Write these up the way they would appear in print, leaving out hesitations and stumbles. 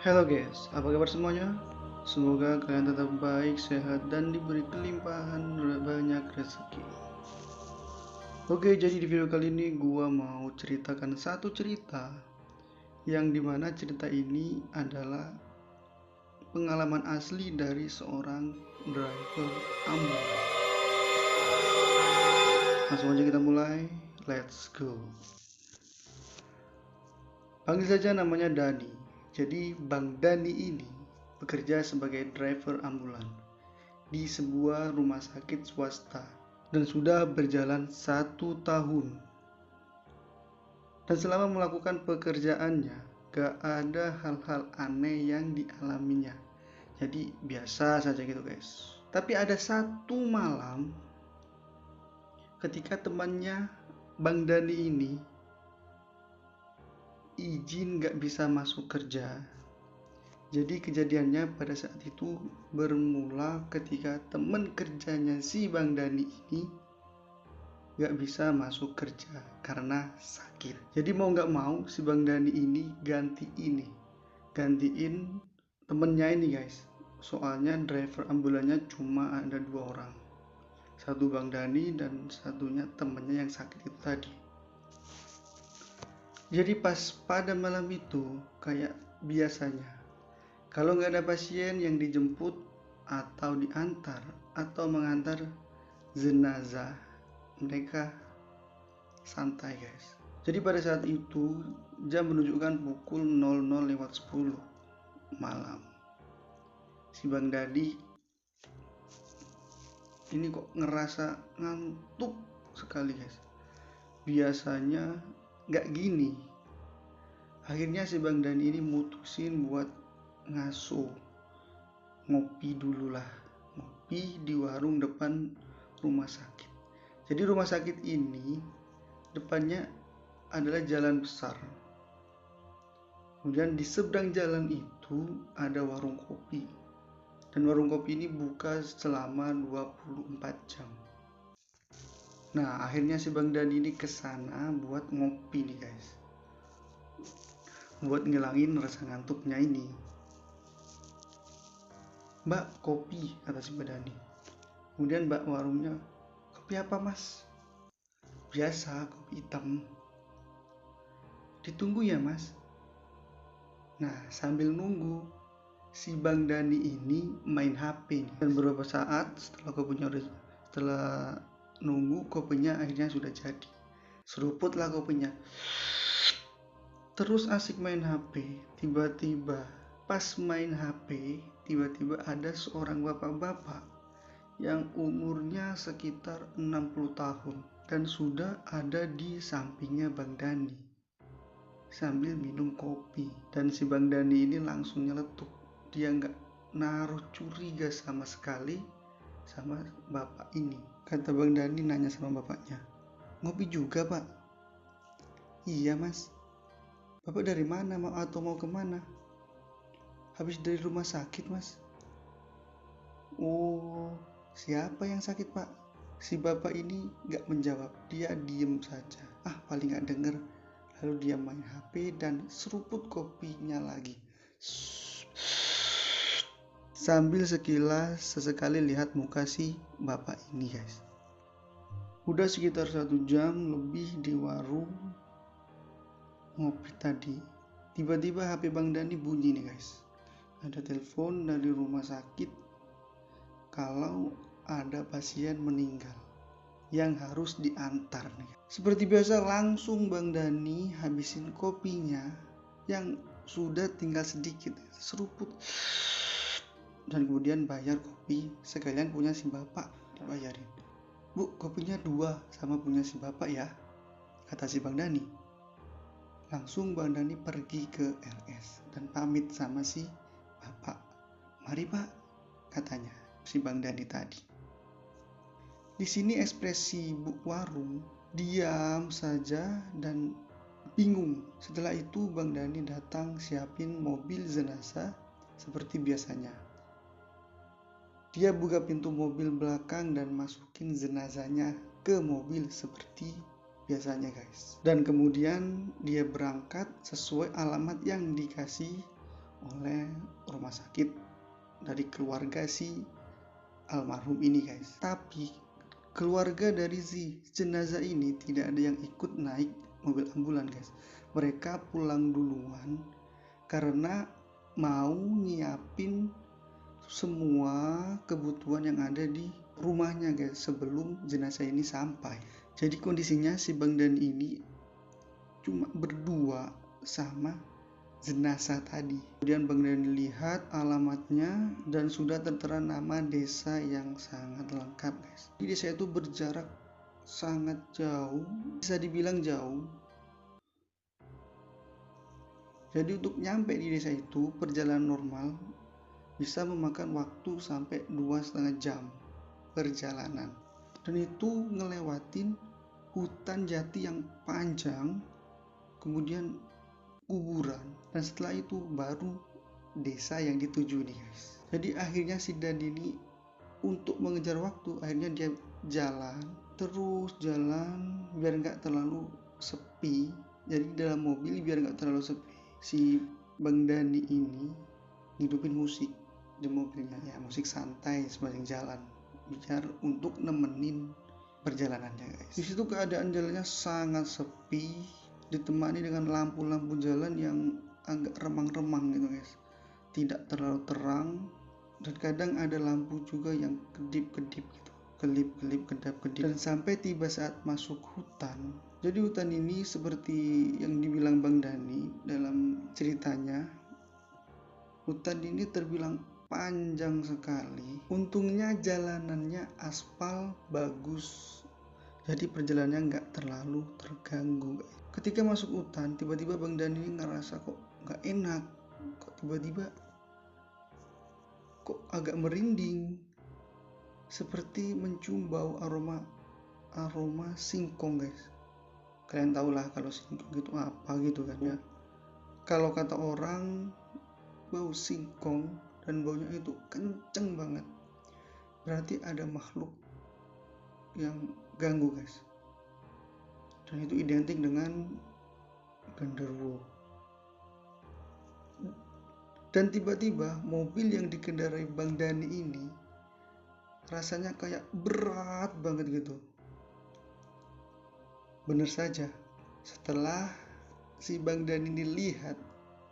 Halo guys, apa kabar semuanya? Semoga kalian tetap baik, sehat, dan diberi kelimpahan banyak rezeki. Oke, jadi di video kali ini gua mau ceritakan satu cerita yang dimana cerita ini adalah pengalaman asli dari seorang driver ambulans. Langsung aja kita mulai, let's go. Panggil saja namanya Dani. Jadi Bang Dani ini bekerja sebagai driver ambulan di sebuah rumah sakit swasta dan sudah berjalan 1 tahun. Dan selama melakukan pekerjaannya, gak ada hal-hal aneh yang dialaminya. Jadi biasa saja gitu guys. Tapi ada satu malam ketika temannya Bang Dani ini izin gak bisa masuk kerja. Jadi kejadiannya pada saat itu bermula ketika teman kerjanya si Bang Dani ini gak bisa masuk kerja karena sakit. Jadi mau gak mau si Bang Dani ini gantiin temennya ini guys. Soalnya driver ambulannya cuma ada 2 orang, satu Bang Dani dan satunya temennya yang sakit itu tadi. Jadi pas pada malam itu kayak biasanya, kalau nggak ada pasien yang dijemput atau diantar atau mengantar jenazah, mereka santai guys. Jadi pada saat itu jam menunjukkan pukul 00:10 malam. Si Bang Dadi ini kok ngerasa ngantuk sekali guys. Biasanya nggak gini. Akhirnya si Bang Dani ini mutusin buat ngaso, ngopi dulu lah, ngopi di warung depan rumah sakit. Jadi rumah sakit ini depannya adalah jalan besar. Kemudian di seberang jalan itu ada warung kopi. Dan warung kopi ini buka selama 24 jam. Nah, akhirnya si Bang Dani ini kesana buat ngopi nih guys. Buat ngilangin rasa ngantuknya ini. Mbak, kopi, kata si Bang Dani. Kemudian mbak warungnya, kopi apa mas? Biasa, kopi hitam. Ditunggu ya mas. Nah, sambil nunggu, si Bang Dani ini main HP. Dan beberapa saat setelah nunggu kopinya akhirnya sudah jadi. Seruputlah kopinya. Terus asik main HP. Tiba-tiba pas main HP, tiba-tiba ada seorang bapak-bapak yang umurnya sekitar 60 tahun dan sudah ada di sampingnya Bang Dani sambil minum kopi. Dan si Bang Dani ini langsung nyeletuk. Dia nggak naruh curiga sama sekali sama bapak ini. Kata Bang Dani nanya sama bapaknya, ngopi juga pak? Iya mas. Bapak dari mana atau mau kemana? Habis dari rumah sakit mas. Oh, siapa yang sakit pak? Si bapak ini gak menjawab, dia diem saja. Paling gak denger. Lalu dia main HP dan seruput kopinya lagi. Sambil sesekali lihat muka si bapak ini guys. Udah sekitar 1 jam lebih di warung ngopi tadi. Tiba-tiba HP Bang Dani bunyi nih guys. Ada telepon dari rumah sakit kalau ada pasien meninggal yang harus diantar nih. Seperti biasa langsung Bang Dani habisin kopinya yang sudah tinggal sedikit, seruput, dan kemudian bayar kopi sekalian punya si bapak. Bayarin, bu, kopinya 2 sama punya si bapak ya, kata si Bang Dani. Langsung Bang Dani pergi ke RS dan pamit sama si bapak. Mari pak, katanya si Bang Dani tadi. Di sini ekspresi bu warung diam saja dan bingung. Setelah itu Bang Dani datang siapin mobil jenazah seperti biasanya. Dia buka pintu mobil belakang dan masukin jenazahnya ke mobil seperti biasanya guys. Dan kemudian dia berangkat sesuai alamat yang dikasih oleh rumah sakit dari keluarga si almarhum ini guys. Tapi keluarga dari si jenazah ini tidak ada yang ikut naik mobil ambulan guys. Mereka pulang duluan karena mau nyiapin semua kebutuhan yang ada di rumahnya guys sebelum jenazah ini sampai. Jadi kondisinya si Bang Dan ini cuma berdua sama jenazah tadi. Kemudian Bang Dan lihat alamatnya dan sudah tertera nama desa yang sangat lengkap guys. Di desa itu berjarak sangat jauh, bisa dibilang jauh. Jadi untuk nyampe di desa itu perjalanan normal bisa memakan waktu sampai 2,5 jam perjalanan. Dan itu ngelewatin hutan jati yang panjang, kemudian kuburan, dan setelah itu baru desa yang dituju nih guys. Jadi akhirnya si Dan ini untuk mengejar waktu akhirnya dia terus jalan biar nggak terlalu sepi. Jadi dalam mobil biar nggak terlalu sepi, si Bang Dani ini hidupin musik di mobilnya, ya musik santai sepanjang jalan biar untuk nemenin perjalanannya guys. Di situ keadaan jalannya sangat sepi, ditemani dengan lampu-lampu jalan yang agak remang-remang gitu guys, tidak terlalu terang, dan kadang ada lampu juga yang kedip-kedip gitu, kelip-kelip, kedap-kedip. Dan sampai tiba saat masuk hutan. Jadi hutan ini seperti yang dibilang Bang Dani dalam ceritanya, hutan ini terbilang panjang sekali. Untungnya jalanannya aspal bagus, jadi perjalanannya nggak terlalu terganggu. Ketika masuk hutan, tiba-tiba Bang Dan ini ngerasa kok nggak enak, kok tiba-tiba kok agak merinding, seperti mencium bau aroma singkong guys. Kalian tau lah kalau singkong itu apa gitu kan ya. Kalau kata orang bau singkong dan baunya itu kenceng banget, berarti ada makhluk yang ganggu guys. Dan itu identik dengan genderuwo. Dan tiba-tiba mobil yang dikendarai Bang Dani ini rasanya kayak berat banget gitu. Bener saja, setelah si Bang Dani ini lihat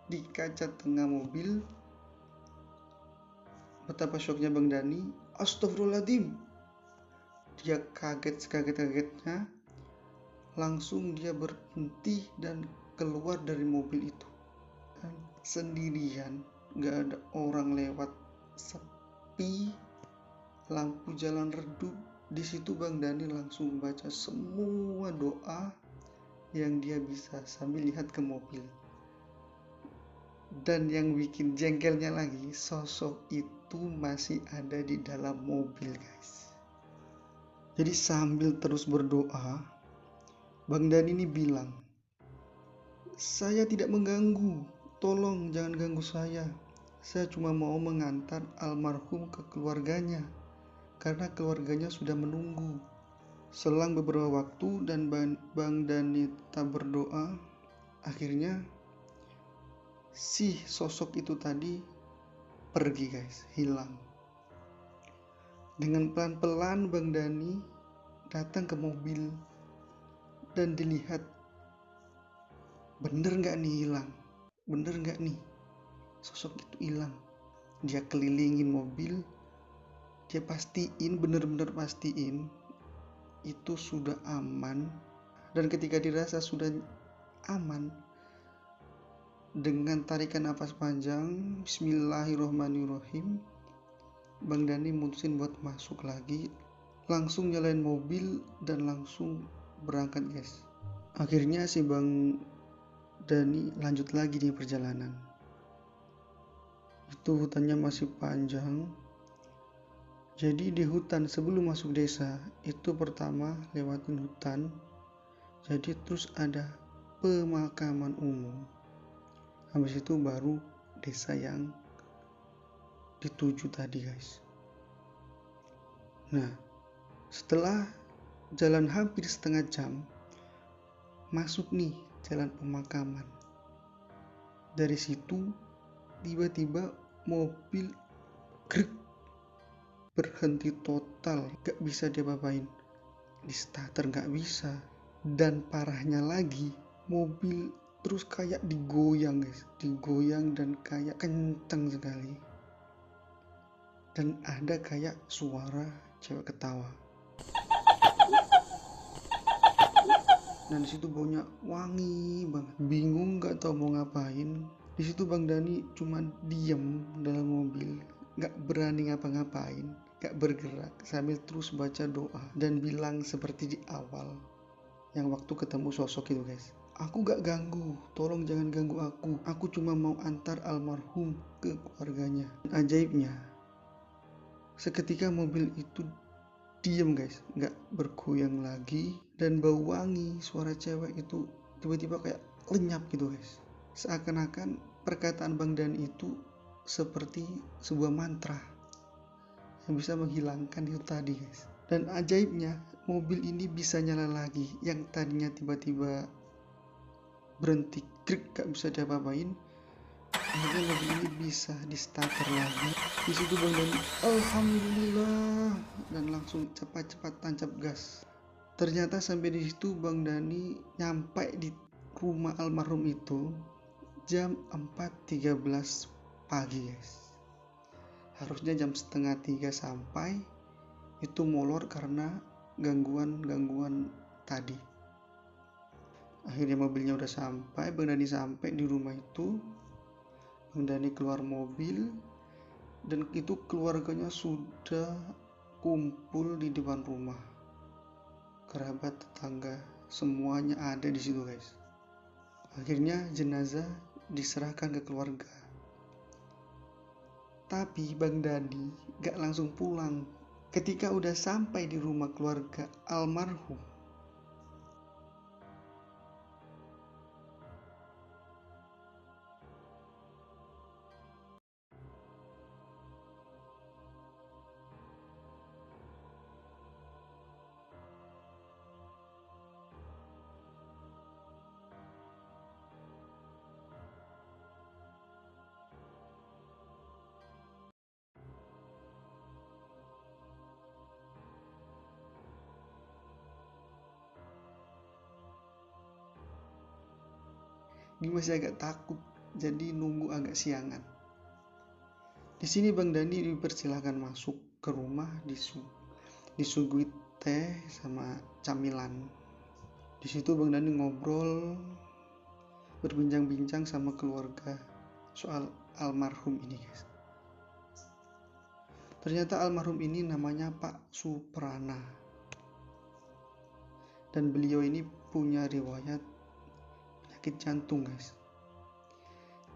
di kaca tengah mobil, betapa syoknya Bang Dani. Astagfirullahaladzim, dia kaget sekaget-kagetnya. Langsung dia berhenti dan keluar dari mobil itu. Dan sendirian, gak ada orang lewat, sepi, lampu jalan redup. Di situ Bang Dani langsung baca semua doa yang dia bisa sambil lihat ke mobil. Dan yang bikin jengkelnya lagi, sosok itu masih ada di dalam mobil guys. Jadi sambil terus berdoa, Bang Dan ini bilang, "Saya tidak mengganggu, tolong jangan ganggu saya. Saya cuma mau mengantar almarhum ke keluarganya, karena keluarganya sudah menunggu." Selang beberapa waktu dan Bang Dani tak berdoa, akhirnya si sosok itu tadi pergi guys, hilang. Dengan pelan-pelan Bang Dani datang ke mobil dan dilihat, bener gak nih hilang? Bener gak nih sosok itu hilang? Dia kelilingin mobil, dia pastiin, bener-bener pastiin itu sudah aman. Dan ketika dirasa sudah aman, dengan tarikan napas panjang, bismillahirrohmanirrohim, Bang Dani mutusin buat masuk lagi, langsung nyalain mobil dan langsung berangkat guys. Akhirnya si Bang Dani lanjut lagi nih perjalanan. Itu hutannya masih panjang. Jadi di hutan sebelum masuk desa itu pertama lewatin hutan, jadi terus ada pemakaman umum. Habis itu baru desa yang dituju tadi guys. Nah, setelah jalan hampir setengah jam, masuk nih jalan pemakaman. Dari situ Tiba-tiba mobil grek berhenti total, gak bisa diapa-apain. Di starter gak bisa. Dan parahnya lagi, mobil terus kayak digoyang guys, digoyang dan kayak kenceng sekali. Dan ada kayak suara cewek ketawa. Dan disitu baunya wangi banget, bingung gak tau mau ngapain. Disitu Bang Dani cuma diem dalam mobil, gak berani ngapa-ngapain, gak bergerak, sambil terus baca doa dan bilang seperti di awal yang waktu ketemu sosok itu guys, aku gak ganggu, tolong jangan ganggu aku cuma mau antar almarhum ke keluarganya. Dan ajaibnya, seketika mobil itu diem guys, gak bergoyang lagi, dan bau wangi suara cewek itu tiba-tiba kayak lenyap gitu guys. Seakan-akan perkataan Bang Dani itu seperti sebuah mantra yang bisa menghilangkan itu tadi guys. Dan ajaibnya, mobil ini bisa nyala lagi. Yang tadinya tiba-tiba berhenti krik gak bisa diapa-apain, akhirnya mobil ini bisa di starter lagi. Di situ Bang Dani alhamdulillah dan langsung cepat-cepat tancap gas. Ternyata sampai di situ Bang Dani nyampe di rumah almarhum itu jam 4.13 pagi guys. Harusnya jam setengah 3 sampai, itu molor karena gangguan tadi. Akhirnya mobilnya udah sampai, Bang Dani sampai di rumah itu. Bang Dani keluar mobil dan itu keluarganya sudah kumpul di depan rumah. Kerabat, tetangga, semuanya ada di situ guys. Akhirnya jenazah diserahkan ke keluarga. Tapi Bang Dani gak langsung pulang. Ketika udah sampai di rumah keluarga almarhum, dia masih agak takut, jadi nunggu agak siangan. Di sini Bang Dani dipersilahkan masuk ke rumah, disuguhi teh sama camilan. Di situ Bang Dani ngobrol, berbincang-bincang sama keluarga soal almarhum ini guys. Ternyata almarhum ini namanya Pak Suprana. Dan beliau ini punya riwayat penyakit jantung guys.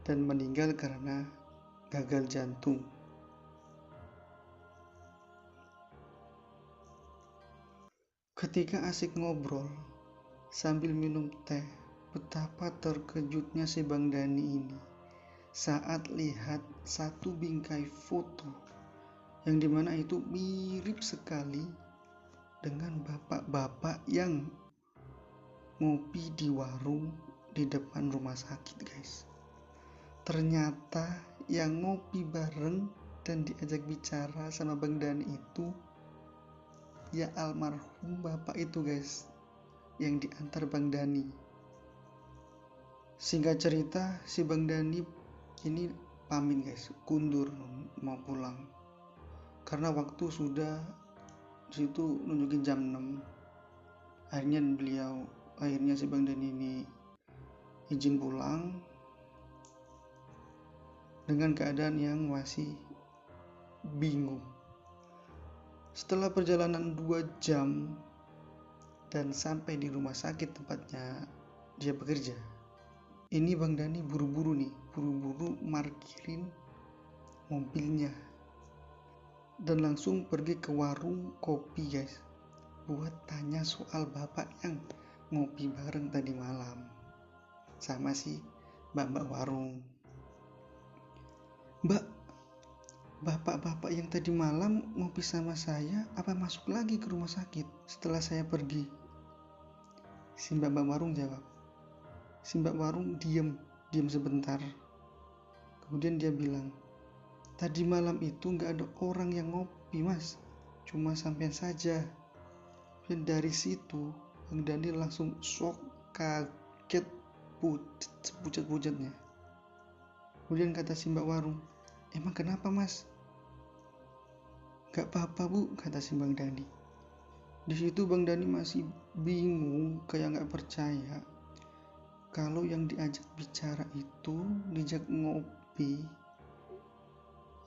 Dan meninggal karena gagal jantung. Ketika asik ngobrol sambil minum teh, betapa terkejutnya si Bang Dani ini saat lihat satu bingkai foto yang dimana itu mirip sekali dengan bapak-bapak yang ngopi di warung di depan rumah sakit guys. Ternyata yang ngopi bareng dan diajak bicara sama Bang Dani itu ya almarhum bapak itu guys, yang diantar Bang Dani. Singkat cerita, si Bang Dani ini pamit guys, kundur mau pulang karena waktu sudah disitu nunjukin jam 6. Akhirnya si Bang Dani ini izin pulang dengan keadaan yang masih bingung. Setelah perjalanan 2 jam dan sampai di rumah sakit tempatnya dia bekerja, ini Bang Dani buru-buru markirin mobilnya dan langsung pergi ke warung kopi guys, buat tanya soal bapak yang ngopi bareng tadi malam sama si mbak warung. Mbak, bapak-bapak yang tadi malam ngopi sama saya apa masuk lagi ke rumah sakit setelah saya pergi? Si mbak warung jawab. Si mbak warung diem sebentar, Kemudian dia bilang, tadi malam itu gak ada orang yang ngopi mas, cuma sampean saja. Dan dari situ Bang Dani langsung shock, kaget, pucat-pucatnya. Kemudian kata si Mbak Warung, emang kenapa mas? Gak apa-apa bu, kata si Bang Dani. Di situ Bang Dani masih bingung, kayak gak percaya kalau yang diajak bicara itu, diajak ngopi,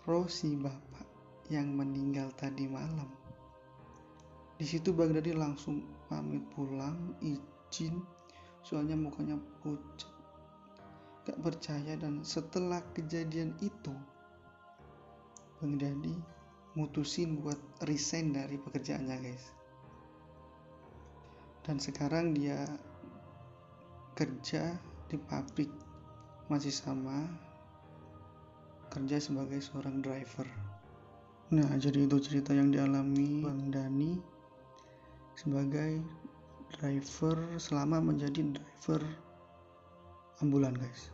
Rosi bapak yang meninggal tadi malam. Di situ Bang Dani langsung pamit pulang, izin, soalnya mukanya pucat, gak percaya. Dan setelah kejadian itu, Bang Dani mutusin buat resign dari pekerjaannya guys. Dan sekarang dia kerja di pabrik, masih sama, kerja sebagai seorang driver. Nah, jadi itu cerita yang dialami Bang Dani sebagai driver selama menjadi driver ambulan guys.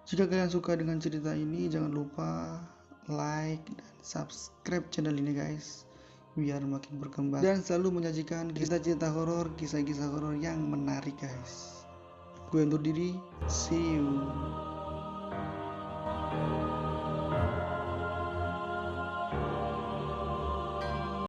Jika kalian suka dengan cerita ini, jangan lupa like dan subscribe channel ini guys, biar makin berkembang dan selalu menyajikan cerita-cerita horor, kisah-kisah horor yang menarik guys. Gue undur diri, see you.